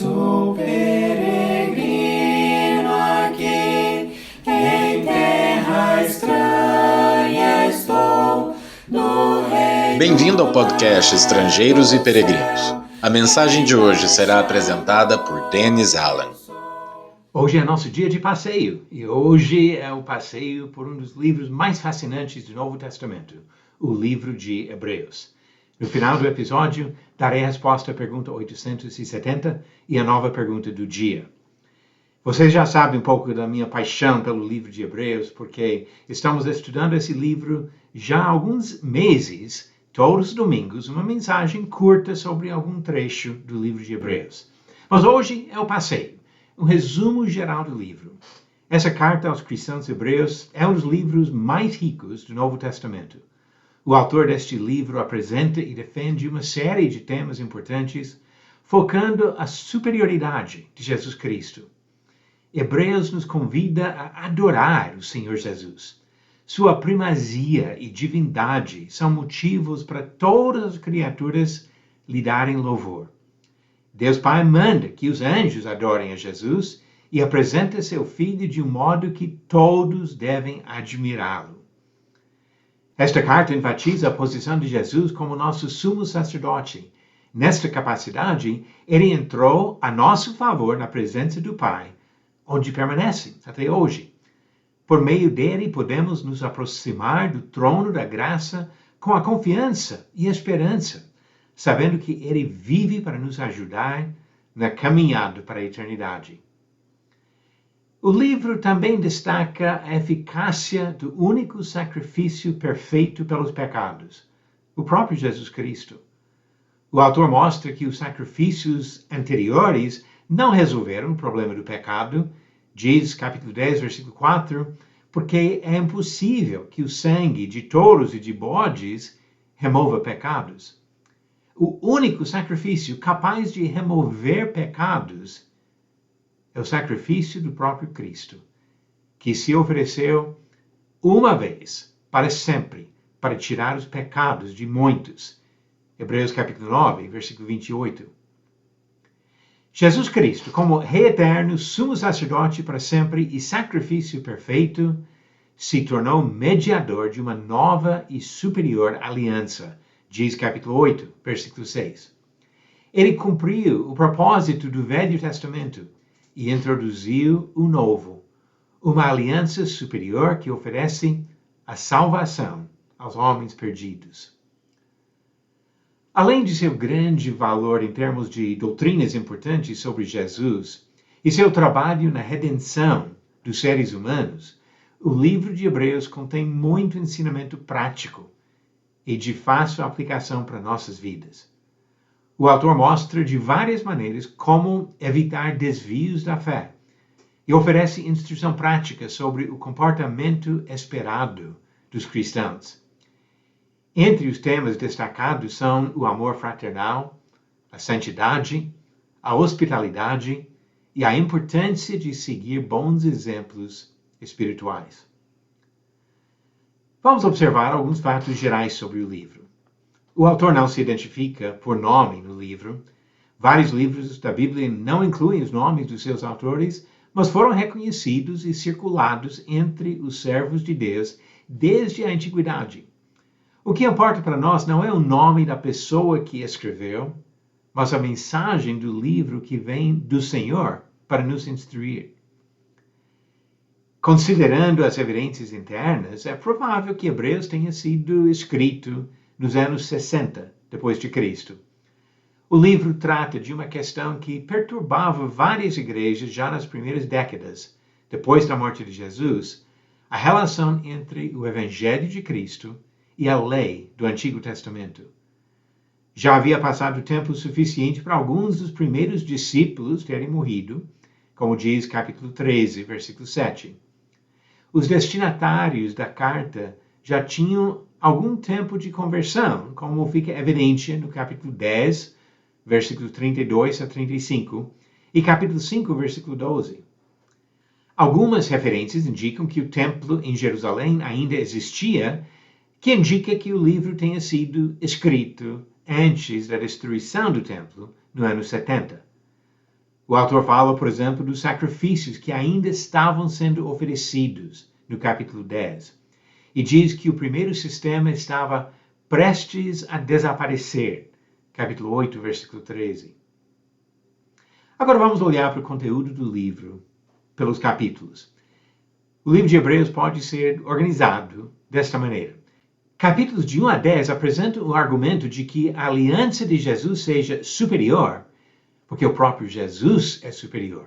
Sou peregrino aqui, em terra estranha estou, no reino. Bem-vindo ao podcast Estrangeiros e Peregrinos. A mensagem de hoje será apresentada por Dennis Allen. Hoje é nosso dia de passeio, e hoje é o passeio por um dos livros mais fascinantes do Novo Testamento, o livro de Hebreus. No final do episódio, darei a resposta à pergunta 870 e a nova pergunta do dia. Vocês já sabem um pouco da minha paixão pelo livro de Hebreus, porque estamos estudando esse livro já há alguns meses, todos os domingos, uma mensagem curta sobre algum trecho do livro de Hebreus. Mas hoje é o passeio, um resumo geral do livro. Essa carta aos cristãos hebreus é um dos livros mais ricos do Novo Testamento. O autor deste livro apresenta e defende uma série de temas importantes, focando a superioridade de Jesus Cristo. Hebreus nos convida a adorar o Senhor Jesus. Sua primazia e divindade são motivos para todas as criaturas lhe darem louvor. Deus Pai manda que os anjos adorem a Jesus e apresenta seu Filho de um modo que todos devem admirá-lo. Esta carta enfatiza a posição de Jesus como nosso sumo sacerdote. Nesta capacidade, ele entrou a nosso favor na presença do Pai, onde permanece até hoje. Por meio dele, podemos nos aproximar do trono da graça com a confiança e esperança, sabendo que ele vive para nos ajudar na caminhada para a eternidade. O livro também destaca a eficácia do único sacrifício perfeito pelos pecados, o próprio Jesus Cristo. O autor mostra que os sacrifícios anteriores não resolveram o problema do pecado, diz capítulo 10, versículo 4, porque é impossível que o sangue de touros e de bodes remova pecados. O único sacrifício capaz de remover pecados é o sacrifício do próprio Cristo, que se ofereceu uma vez, para sempre, para tirar os pecados de muitos. Hebreus capítulo 9, versículo 28. Jesus Cristo, como Rei eterno, sumo sacerdote para sempre e sacrifício perfeito, se tornou mediador de uma nova e superior aliança, diz capítulo 8, versículo 6. Ele cumpriu o propósito do Velho Testamento e introduziu o novo, uma aliança superior que oferece a salvação aos homens perdidos. Além de seu grande valor em termos de doutrinas importantes sobre Jesus e seu trabalho na redenção dos seres humanos, o livro de Hebreus contém muito ensinamento prático e de fácil aplicação para nossas vidas. O autor mostra de várias maneiras como evitar desvios da fé e oferece instrução prática sobre o comportamento esperado dos cristãos. Entre os temas destacados são o amor fraternal, a santidade, a hospitalidade e a importância de seguir bons exemplos espirituais. Vamos observar alguns fatos gerais sobre o livro. O autor não se identifica por nome no livro. Vários livros da Bíblia não incluem os nomes dos seus autores, mas foram reconhecidos e circulados entre os servos de Deus desde a antiguidade. O que importa para nós não é o nome da pessoa que escreveu, mas a mensagem do livro que vem do Senhor para nos instruir. Considerando as evidências internas, é provável que Hebreus tenha sido escrito nos anos 60 depois de Cristo. O livro trata de uma questão que perturbava várias igrejas já nas primeiras décadas, depois da morte de Jesus, a relação entre o Evangelho de Cristo e a lei do Antigo Testamento. Já havia passado tempo suficiente para alguns dos primeiros discípulos terem morrido, como diz capítulo 13, versículo 7. Os destinatários da carta já tinham algum tempo de conversão, como fica evidente no capítulo 10, versículo 32 a 35, e capítulo 5, versículo 12. Algumas referências indicam que o templo em Jerusalém ainda existia, que indica que o livro tenha sido escrito antes da destruição do templo, no ano 70. O autor fala, por exemplo, dos sacrifícios que ainda estavam sendo oferecidos no capítulo 10. E diz que o primeiro sistema estava prestes a desaparecer. Capítulo 8, versículo 13. Agora vamos olhar para o conteúdo do livro pelos capítulos. O livro de Hebreus pode ser organizado desta maneira. Capítulos de 1 a 10 apresentam o argumento de que a aliança de Jesus seja superior, porque o próprio Jesus é superior.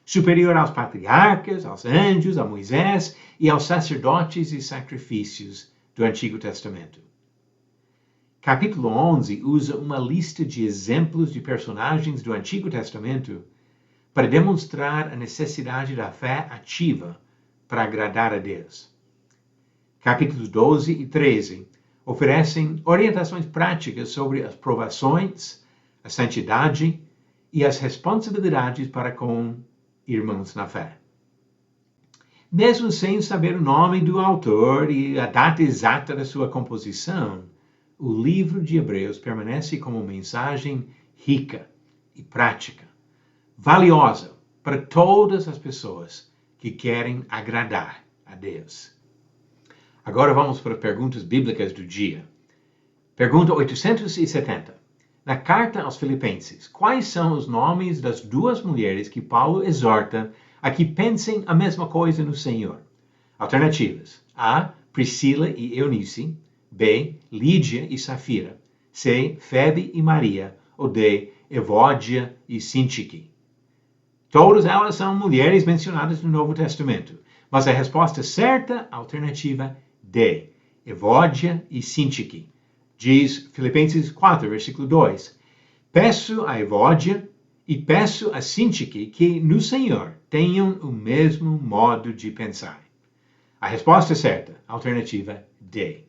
Superior aos patriarcas, aos anjos, a Moisés e aos sacerdotes e sacrifícios do Antigo Testamento. Capítulo 11 usa uma lista de exemplos de personagens do Antigo Testamento para demonstrar a necessidade da fé ativa para agradar a Deus. Capítulos 12 e 13 oferecem orientações práticas sobre as provações, a santidade e as responsabilidades para com irmãos na fé. Mesmo sem saber o nome do autor e a data exata da sua composição, o livro de Hebreus permanece como mensagem rica e prática, valiosa para todas as pessoas que querem agradar a Deus. Agora vamos para perguntas bíblicas do dia. Pergunta 870. Na carta aos Filipenses, quais são os nomes das duas mulheres que Paulo exorta a que pensem a mesma coisa no Senhor? Alternativas. A. Priscila e Eunice. B. Lídia e Safira. C. Febe e Maria. Ou D. Evódia e Sintique. Todas elas são mulheres mencionadas no Novo Testamento, mas a resposta certa, alternativa D. Evódia e Sintique. Diz Filipenses 4, versículo 2. Peço a Evódia e peço a Sintique que no Senhor tenham o mesmo modo de pensar. A resposta certa, alternativa D.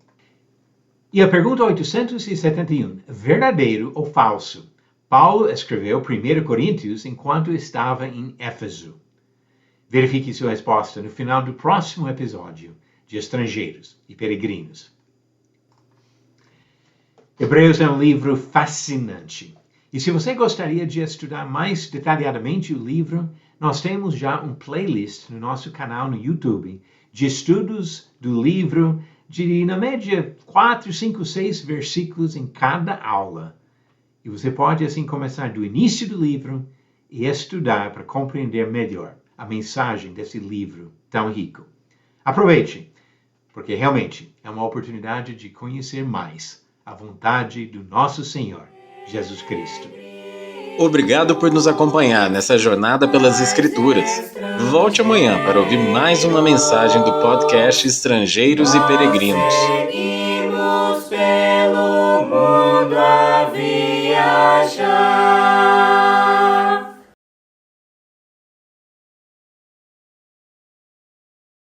E a pergunta 871, verdadeiro ou falso? Paulo escreveu 1 Coríntios enquanto estava em Éfeso. Verifique sua resposta no final do próximo episódio de Estrangeiros e Peregrinos. Hebreus é um livro fascinante. E se você gostaria de estudar mais detalhadamente o livro, nós temos já um playlist no nosso canal no YouTube de estudos do livro de, na média, 4, 5, 6 versículos em cada aula. E você pode, assim, começar do início do livro e estudar para compreender melhor a mensagem desse livro tão rico. Aproveite, porque realmente é uma oportunidade de conhecer mais a vontade do nosso Senhor, Jesus Cristo. Obrigado por nos acompanhar nessa jornada pelas Escrituras. Volte amanhã para ouvir mais uma mensagem do podcast Estrangeiros e Peregrinos. Seguimos pelo mundo a viajar.